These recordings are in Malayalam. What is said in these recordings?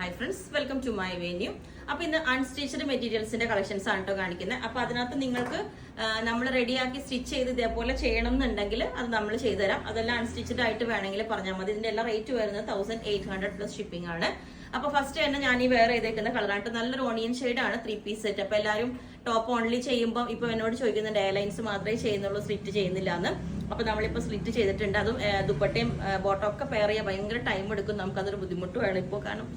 Hi friends, welcome to my venue. അപ്പൊ ഇന്ന് അൺസ്റ്റിച്ചഡ് മെറ്റീരിയൽസിന്റെ കളക്ഷൻസ് ആണ് കേട്ടോ കാണിക്കുന്നത്. അപ്പൊ അതിനകത്ത് നിങ്ങൾക്ക് നമ്മൾ റെഡിയാക്കി സ്റ്റിച്ച് ചെയ്ത് ഇതേപോലെ ചെയ്യണം എന്നുണ്ടെങ്കിൽ അത് നമ്മൾ ചെയ്തുതരാം. അതെല്ലാം അൺസ്റ്റിച്ചഡ് ആയിട്ട് വേണമെങ്കിൽ പറഞ്ഞാൽ മതി. ഇതിന്റെ എല്ലാം റേറ്റ് വരുന്നത് 1800 പ്ലസ് ഷിപ്പിംഗ് ആണ്. അപ്പൊ ഫസ്റ്റ് തന്നെ ഞാൻ ഈ വെയർ ചെയ്തേക്കുന്ന കളറായിട്ട് നല്ലൊരു ഓണിയൻ ഷെയ്ഡ് ആണ് 3 പീസ് സെറ്റ്. അപ്പൊ എല്ലാവരും ടോപ്പ് ഓൺലി ചെയ്യുമ്പോൾ ഇപ്പൊ എന്നോട് ചോദിക്കുന്നുണ്ട് എയർലൈൻസ് മാത്രമേ ചെയ്യുന്നുള്ളൂ, സ്ലിറ്റ് ചെയ്യുന്നില്ല എന്ന്. അപ്പൊ നമ്മളിപ്പോ സ്ലിറ്റ് ചെയ്തിട്ടുണ്ട്. അതും ദുപ്പട്ടയും ബോട്ടം ഒക്കെ പെയർ ചെയ്യാൻ ഭയങ്കര ടൈം എടുക്കും. നമുക്കതൊരു ബുദ്ധിമുട്ടുമാണ് ഇപ്പോൾ, കാരണം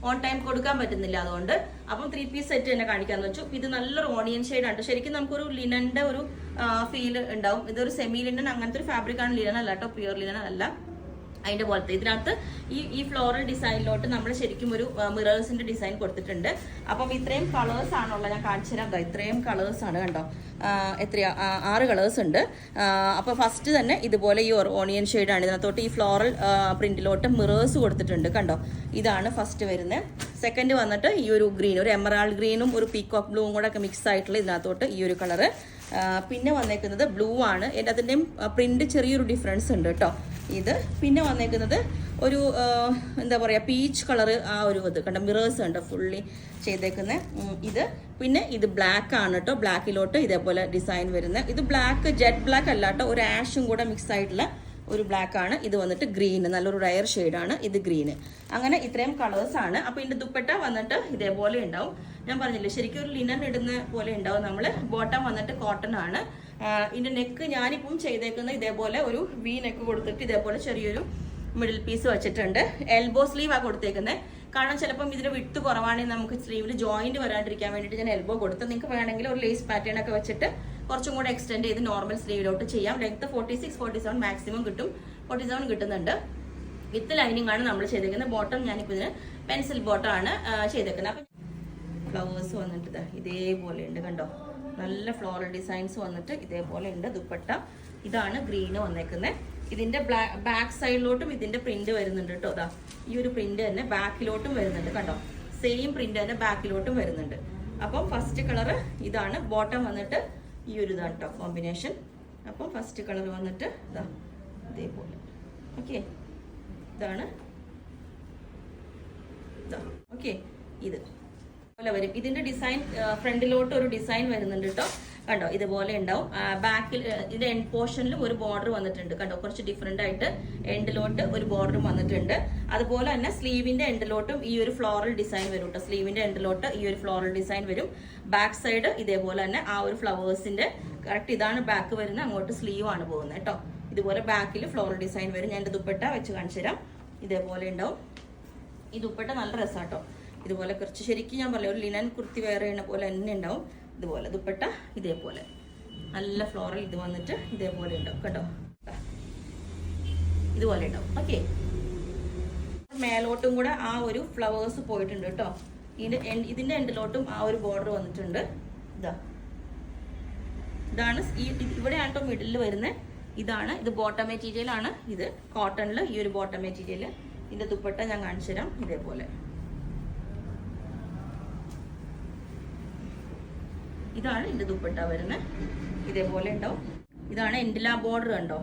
ഓൺ ടൈം കൊടുക്കാൻ പറ്റുന്നില്ല. അതുകൊണ്ട് അപ്പം 3 പീസ് സെറ്റ് തന്നെ കാണിക്കാന്ന് വെച്ചു. ഇത് നല്ലൊരു ഓണിയൻ ഷെയ്ഡ് ആണ്. ശരിക്കും നമുക്കൊരു ലിനന്റെ ഒരു ഫീൽ ഉണ്ടാവും. ഇതൊരു സെമി ലിനൻ അങ്ങനത്തെ ഒരു ഫാബ്രിക് ആണ്. ലിനൻ അല്ല കേട്ടോ, പ്യുവർ ലിനൻ അല്ല. അതിന്റെ പോലത്തെ ഇതിനകത്ത് ഈ ഫ്ലോറൽ ഡിസൈനിലോട്ട് നമ്മൾ ശരിക്കും ഒരു മിറേഴ്സിന്റെ ഡിസൈൻ കൊടുത്തിട്ടുണ്ട്. അപ്പം ഇത്രയും കളേഴ്സ് ആണുള്ളത്. ഞാൻ കാണിച്ചു തരാം. ഇത്രയും കളേഴ്സ് ആണ് കണ്ടോ, എത്രയാ 6 കളേഴ്സ് ഉണ്ട്. അപ്പൊ ഫസ്റ്റ് തന്നെ ഇതുപോലെ ഈ ഓണിയൻ ഷെയ്ഡ് ആണ്. ഇതിനകത്തോട്ട് ഈ ഫ്ലോറൽ പ്രിന്റിലോട്ട് മിറേഴ്സ് കൊടുത്തിട്ടുണ്ട് കണ്ടോ. ഇതാണ് ഫസ്റ്റ് വരുന്നത്. സെക്കൻഡ് വന്നിട്ട് ഈ ഒരു ഗ്രീൻ, ഒരു എമറാൾഡ് ഗ്രീനും ഒരു പീകോക്ക് ബ്ലൂവും കൂടെ ഒക്കെ മിക്സ് ആയിട്ടുള്ള ഇതിനകത്തോട്ട് ഈ ഒരു കളറ്. പിന്നെ വന്നേക്കുന്നത് ബ്ലൂ ആണ്. അതിൻ്റെയും പ്രിന്റ് ചെറിയൊരു ഡിഫറൻസ് ഉണ്ട് കേട്ടോ. ഇത് പിന്നെ വന്നേക്കുന്നത് ഒരു എന്താ പറയുക, പീച്ച് കളറ്. ആ ഒരു ഇത് കണ്ട മിറേഴ്സ് ഉണ്ട് ഫുള്ളി ചെയ്തേക്കുന്നത്. ഇത് പിന്നെ ഇത് ബ്ലാക്ക് ആണ് കേട്ടോ. ബ്ലാക്കിലോട്ട് ഇതേപോലെ ഡിസൈൻ വരുന്നത്. ഇത് ബ്ലാക്ക് ജെറ്റ് ബ്ലാക്ക് അല്ല കേട്ടോ, ഒരു ആഷും കൂടെ മിക്സ് ആയിട്ടുള്ള ഒരു ബ്ലാക്ക് ആണ്. ഇത് വന്നിട്ട് ഗ്രീൻ, നല്ലൊരു റയർ ഷെയ്ഡാണ് ഇത് ഗ്രീന്. അങ്ങനെ ഇത്രയും കളേഴ്സ് ആണ്. അപ്പൊ ഇതിന്റെ ദുപ്പട്ട വന്നിട്ട് ഇതേപോലെ ഉണ്ടാവും. ഞാൻ പറഞ്ഞില്ലേ, ശരിക്കും ഒരു ലിനൻ ഇടുന്ന പോലെ ഉണ്ടാവും. നമ്മള് ബോട്ടം വന്നിട്ട് കോട്ടൺ ആണ്. ഇതിന്റെ നെക്ക് ഞാനിപ്പം ചെയ്തേക്കുന്ന ഇതേപോലെ ഒരു വി നെക്ക് കൊടുത്തിട്ട് ഇതേപോലെ ചെറിയൊരു മിഡിൽ പീസ് വെച്ചിട്ടുണ്ട്. എൽബോ സ്ലീവ് ആ കൊടുത്തേക്കുന്നത്. കാരണം ചിലപ്പം ഇതിന് വിട്ട് കുറവാണെങ്കിൽ നമുക്ക് സ്ലീവിൽ ജോയിന്റ് വരാണ്ടിരിക്കാൻ വേണ്ടിയിട്ട് ഞാൻ എൽബോ കൊടുത്ത്, നിങ്ങൾക്ക് വേണമെങ്കിൽ ഒരു ലേസ് പാറ്റേൺ ഒക്കെ വെച്ചിട്ട് കുറച്ചും കൂടെ എക്സ്റ്റെൻഡ് ചെയ്ത് നോർമൽ സ്ലീവിലോട്ട് ചെയ്യാം. ലെങ്ത് 46, 47 മാക്സിമം കിട്ടും. 47 കിട്ടുന്നുണ്ട്. വിത്ത് ലൈനിങ് ആണ് നമ്മൾ ചെയ്തേക്കുന്നത്. ബോട്ടം ഞാനിപ്പോൾ ഇതിന് പെൻസിൽ ബോട്ടം ആണ് ചെയ്തേക്കുന്നത്. അപ്പം ഫ്ലവേഴ്സ് വന്നിട്ട് ഇതേപോലെ ഉണ്ട് കണ്ടോ. നല്ല ഫ്ലോറൽ ഡിസൈൻസ് വന്നിട്ട് ഇതേപോലെ ഉണ്ട്. ദുപ്പട്ട ഇതാണ് ഗ്രീന് വന്നേക്കുന്നത്. ഇതിന്റെ ബാക്ക് സൈഡിലോട്ടും ഇതിന്റെ പ്രിന്റ് വരുന്നുണ്ട് കേട്ടോ. അതാ ഈ ഒരു പ്രിന്റ് തന്നെ ബാക്കിലോട്ടും വരുന്നുണ്ട് കണ്ടോ. സെയിം പ്രിന്റ് തന്നെ ബാക്കിലോട്ടും വരുന്നുണ്ട്. അപ്പം ഫസ്റ്റ് കളറ് ഇതാണ്. ബോട്ടം വന്നിട്ട് ഈ ഒരു ഇതാണ് കേട്ടോ കോമ്പിനേഷൻ. അപ്പം ഫസ്റ്റ് കളർ വന്നിട്ട് ഇതാ ഇതേപോലെ. ഓക്കെ, ഇതാണ് ഇതാ. ഓക്കെ, ഇത് പോലെ വരും. ഇതിന്റെ ഡിസൈൻ ഫ്രണ്ടിലോട്ട് ഒരു ഡിസൈൻ വരുന്നുണ്ട് കേട്ടോ. കണ്ടോ, ഇതുപോലെ ഉണ്ടാവും. ബാക്കിൽ ഇതിന്റെ എൻഡ് പോർഷനിലും ഒരു ബോർഡർ വന്നിട്ടുണ്ട് കണ്ടോ. കുറച്ച് ഡിഫറെന്റ് ആയിട്ട് എൻഡിലോട്ട് ഒരു ബോർഡർ വന്നിട്ടുണ്ട്. അതുപോലെ തന്നെ സ്ലീവിന്റെ എൻഡിലോട്ടും ഈ ഒരു ഫ്ലോറൽ ഡിസൈൻ വരും കേട്ടോ. സ്ലീവിന്റെ എൻഡിലോട്ട് ഈ ഒരു ഫ്ലോറൽ ഡിസൈൻ വരും. ബാക്ക് സൈഡ് ഇതേപോലെ തന്നെ ആ ഒരു ഫ്ലവേഴ്സിന്റെ കറക്റ്റ് ഇതാണ് ബാക്ക് വരുന്നത്. അങ്ങോട്ട് സ്ലീവ് ആണ് പോകുന്നത് കേട്ടോ. ഇതുപോലെ ബാക്കിൽ ഫ്ലോറൽ ഡിസൈൻ വരും. ഞാൻ എന്റെ ദുപ്പട്ട വെച്ച് കാണിച്ചു തരാം. ഇതേപോലെ ഉണ്ടാവും. ഈ ദുപ്പട്ട നല്ല രസമാട്ടോ. ഇതുപോലെ കുറച്ച് ശരിക്കും ഞാൻ പറയാം ഒരു ലിനൻ കുർത്തി വെയർ ചെയ്യുന്ന പോലെ തന്നെ ഉണ്ടാവും. ഇതുപോലെ ദുപ്പട്ട ഇതേപോലെ നല്ല ഫ്ലോറൽ ഇത് വന്നിട്ട് ഇതേപോലെ ഉണ്ടാവും കേട്ടോ. ഇതുപോലെ ഉണ്ടാവും. ഓക്കെ, മേലോട്ടും കൂടെ ആ ഒരു ഫ്ലവേഴ്സ് പോയിട്ടുണ്ട് കേട്ടോ. ഇതിന്റെ എൻഡിലോട്ടും ആ ഒരു ബോർഡർ വന്നിട്ടുണ്ട്. ഇതാണ് ഇവിടെയാണ് കേട്ടോ മിഡിൽ വരുന്നത്. ഇതാണ് ഇത് ബോട്ടം മെറ്റീരിയൽ ആണ്. ഇത് കോട്ടണില് ഈ ഒരു ബോട്ടം മെറ്റീരിയൽ. ഇതിന്റെ ദുപ്പട്ട ഞാൻ കാണിച്ചു തരാം. ഇതേപോലെ ഇതാണ് ഇതിന്റെ ദുപ്പട്ട വരുന്നത്. ഇതേപോലെ ഉണ്ടാവും. ഇതാണ് എൻഡിലാ ബോർഡർ കണ്ടോ.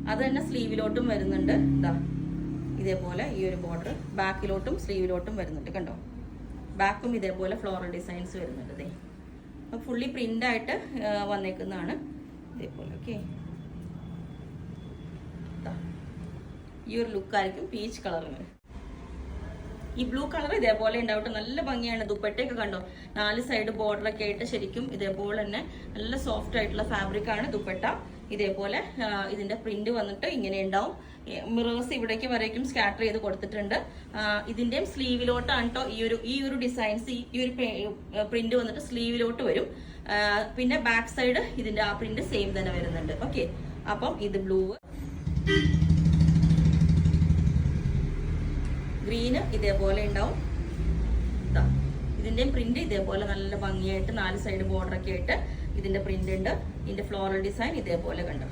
അത് തന്നെ സ്ലീവിലോട്ടും വരുന്നുണ്ട്. ഇതാ ഇതേപോലെ ഈ ഒരു ബോർഡർ ബാക്കിലോട്ടും സ്ലീവിലോട്ടും വരുന്നുണ്ട് കണ്ടോ. ബാക്കും ഇതേപോലെ ഫ്ലോറൽ ഡിസൈൻസ് വരുന്നുണ്ട്. ഇതേ ഫുള്ളി പ്രിന്റ് ആയിട്ട് വന്നേക്കുന്നതാണ് ഇതേപോലെ. ഓക്കെ, ഈ ഒരു ലുക്കായിരിക്കും പീച്ച് കളറിന്. ഈ ബ്ലൂ കളർ ഇതേപോലെ ഉണ്ടാവട്ടെ. നല്ല ഭംഗിയാണ്. ദുപ്പട്ടയൊക്കെ കണ്ടോ, 4 സൈഡ് ബോർഡറൊക്കെ ആയിട്ട് ശരിക്കും ഇതേപോലെ തന്നെ നല്ല സോഫ്റ്റ് ആയിട്ടുള്ള ഫാബ്രിക് ആണ് ദുപ്പട്ട. ഇതേപോലെ ഇതിന്റെ പ്രിന്റ് വന്നിട്ട് ഇങ്ങനെ ഉണ്ടാവും. മിറേഴ്സ് ഇവിടേക്ക് വരേക്കും സ്കാറ്റർ ചെയ്ത് കൊടുത്തിട്ടുണ്ട്. ഇതിന്റെയും സ്ലീവിലോട്ടാണ് കേട്ടോ ഈ ഒരു ഡിസൈൻസ്. ഈ ഒരു പ്രിന്റ് വന്നിട്ട് സ്ലീവിലോട്ട് വരും. പിന്നെ ബാക്ക് സൈഡ് ഇതിന്റെ ആ പ്രിന്റ് സെയിം തന്നെ വരുന്നുണ്ട്. ഓക്കെ, അപ്പം ഇത് ബ്ലൂ, ഗ്രീന് ഇതേപോലെ ഉണ്ടാവും. ഇതിന്റെ പ്രിന്റ് ഇതേപോലെ നല്ല ഭംഗിയായിട്ട് 4 സൈഡ് ബോർഡർ ഒക്കെ ആയിട്ട് ഇതിന്റെ പ്രിന്റ് ഉണ്ട്. ഇതിന്റെ ഫ്ലോറൽ ഡിസൈൻ ഇതേപോലെ കണ്ടോ.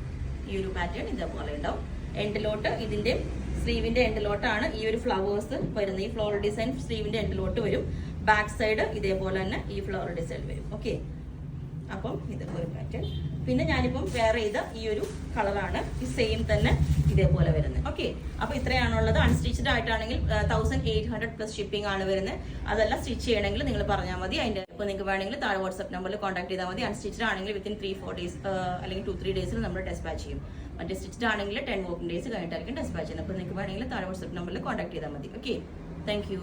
ഈ ഒരു പാറ്റേൺ ഇതേപോലെ ഉണ്ടാവും. എൻഡിലോട്ട് ഇതിന്റെ സ്ലീവിന്റെ എൻഡിലോട്ടാണ് ഈ ഒരു ഫ്ലവേഴ്സ് വരുന്നത്. ഈ ഫ്ലോറൽ ഡിസൈൻ സ്ലീവിന്റെ എൻഡിലോട്ട് വരും. ബാക്ക് സൈഡ് ഇതേപോലെ തന്നെ ഈ ഫ്ലോറൽ ഡിസൈൻ വരും. ഓക്കെ, അപ്പം ഇത് ഒരു പാറ്റേൺ. പിന്നെ ഞാനിപ്പം വേറെ ചെയ്ത ഈ ഒരു കളറാണ് ഈ സെയിം തന്നെ ഇതേപോലെ വരുന്നത്. ഓക്കെ, അപ്പൊ ഇത്രയാണുള്ളത്. അൺസ്റ്റിച്ചഡ് ആയിട്ടാണെങ്കിൽ 1800 പ്ലസ് ഷിപ്പിംഗ് ആണ് വരുന്നത്. അതെല്ലാം സ്റ്റിച്ച് ചെയ്യണമെങ്കിൽ നിങ്ങൾ പറഞ്ഞാൽ മതി. അതിന്റെ ഇപ്പൊ നിങ്ങൾക്ക് വേണമെങ്കിൽ താഴെ വാട്സ്ആപ്പ് നമ്പറിൽ കോൺടാക്ട് ചെയ്താൽ മതി. അൺസ്റ്റിച്ചഡ് ആണെങ്കിൽ വിത്തിൻ 3-4 ഡേയ്സ് അല്ലെങ്കിൽ 2-3 ഡേയ്സിൽ നമ്മൾ ഡെസ്പാച്ച് ചെയ്യും. മറ്റേ സ്റ്റിച്ചഡ് ആണെങ്കിൽ 10 വർക്കിംഗ് ഡേയ്സ് കഴിഞ്ഞിട്ടായിരിക്കും ഡെസ്പാച്ച് ചെയ്യുന്നത്. അപ്പോൾ നിങ്ങൾക്ക് വേണമെങ്കിൽ താഴെ വാട്സ്ആപ്പ് നമ്പറിൽ കോൺടാക്ട് ചെയ്താൽ മതി. Okay, thank you.